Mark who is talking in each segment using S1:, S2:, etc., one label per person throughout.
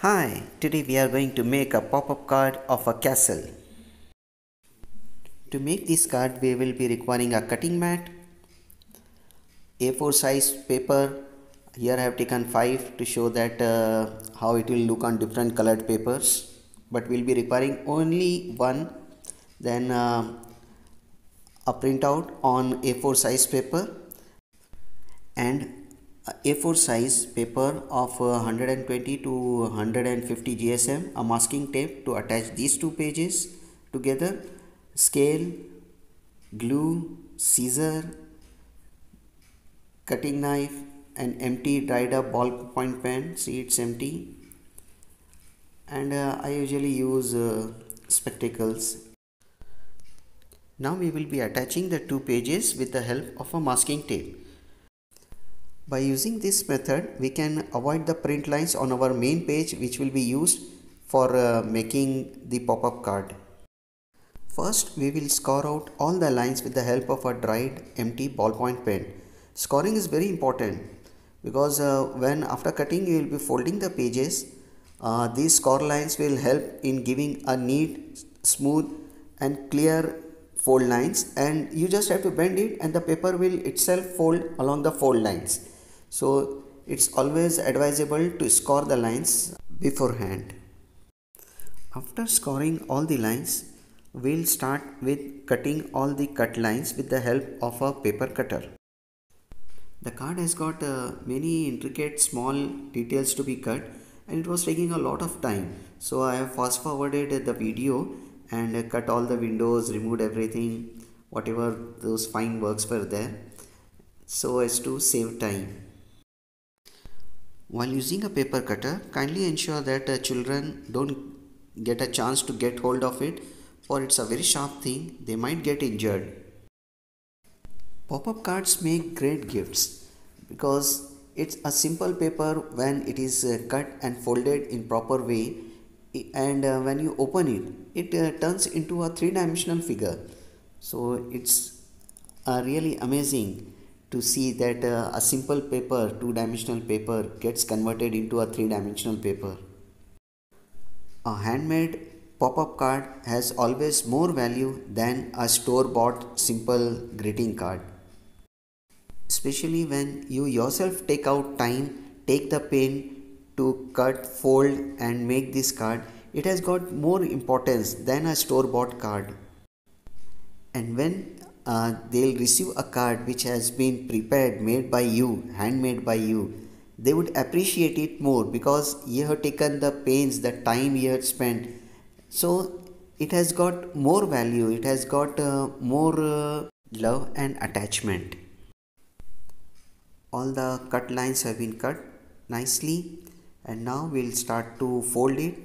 S1: Hi, today we are going to make a pop-up card of a castle. To make this card we will be requiring a cutting mat, A4 size paper. Here I have taken 5 to show that how it will look on different colored papers, but we will be requiring only one. Then a printout on A4 size paper and A4 size paper of 120 to 150 GSM, a masking tape to attach these two pages together, scale, glue, scissor, cutting knife, an empty dried up ballpoint pen. See, it's empty. And I usually use spectacles. Now we will be attaching the two pages with the help of a masking tape. By using this method, we can avoid the print lines on our main page, which will be used for making the pop-up card. First, we will score out all the lines with the help of a dried empty ballpoint pen. Scoring is very important because when after cutting you will be folding the pages, these score lines will help in giving a neat, smooth and clear fold lines, and you just have to bend it and the paper will itself fold along the fold lines. So it's always advisable to score the lines beforehand. After scoring all the lines, we'll start with cutting all the cut lines with the help of a paper cutter. The card has got many intricate small details to be cut, and it was taking a lot of time. So I have fast forwarded the video and cut all the windows, removed everything, whatever those fine works were there, so as to save time. While using a paper cutter, kindly ensure that children don't get a chance to get hold of it, for it's a very sharp thing, they might get injured. Pop-up cards make great gifts because it's a simple paper when it is cut and folded in proper way, and when you open it, it turns into a three-dimensional figure. So it's really amazing to see that a simple paper, two-dimensional paper, gets converted into a three-dimensional paper. A handmade pop-up card has always more value than a store-bought simple greeting card. Especially when you yourself take out time, take the pen to cut, fold and make this card, it has got more importance than a store-bought card. And when they'll receive a card which has been prepared, made by you, handmade by you, they would appreciate it more because you have taken the pains, the time you have spent. So it has got more value, it has got more love and attachment. All the cut lines have been cut nicely, and now we'll start to fold it.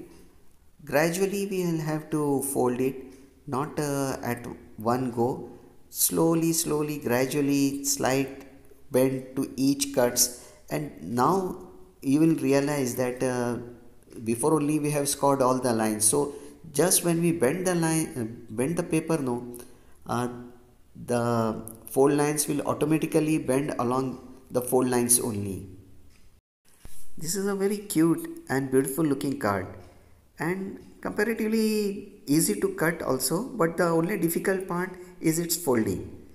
S1: Gradually we will have to fold it, not at one go. Slowly, gradually, slight bend to each cuts, and now you will realize that before only we have scored all the lines. So just when we bend the line, bend the paper, the fold lines will automatically bend along the fold lines only. This is a very cute and beautiful looking card, and comparatively easy to cut also, but the only difficult part is its folding.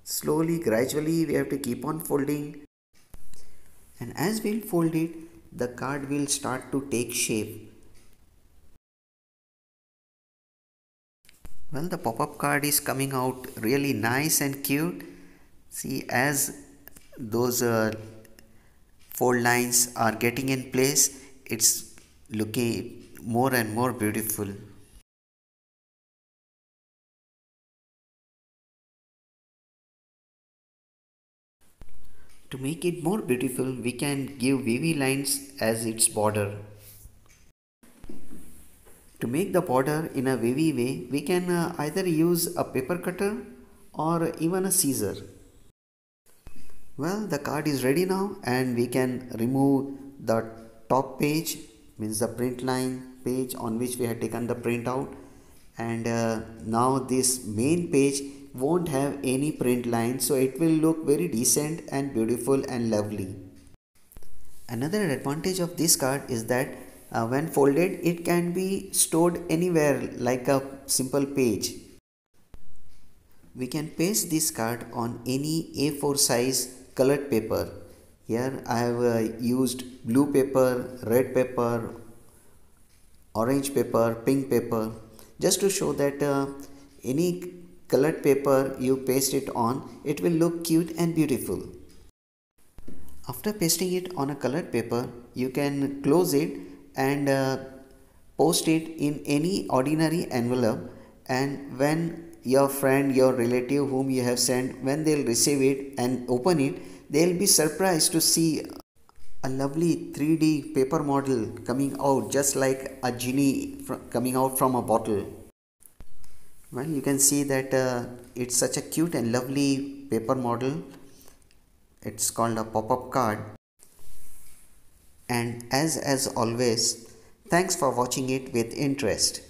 S1: Slowly, gradually we have to keep on folding, and as we'll fold it, the card will start to take shape. Well, the pop-up card is coming out really nice and cute. See, as those fold lines are getting in place, it's looking more and more beautiful. To make it more beautiful, we can give VV lines as its border. To make the border in a wavy way, we can either use a paper cutter or even a scissor. Well, the card is ready now, and we can remove the top page, means the print line page on which we had taken the print out, and now this main page won't have any print line, so it will look very decent and beautiful and lovely. Another advantage of this card is that When folded, it can be stored anywhere like a simple page. We can paste this card on any A4 size colored paper. Here I have used blue paper, red paper, orange paper, pink paper, just to show that any colored paper you paste it on, it will look cute and beautiful. After pasting it on a colored paper, you can close it and post it in any ordinary envelope, and when your friend, your relative whom you have sent, when they'll receive it and open it, they'll be surprised to see a lovely 3D paper model coming out just like a genie coming out from a bottle. Well, you can see that it's such a cute and lovely paper model. It's called a pop-up card. And as always, thanks for watching it with interest.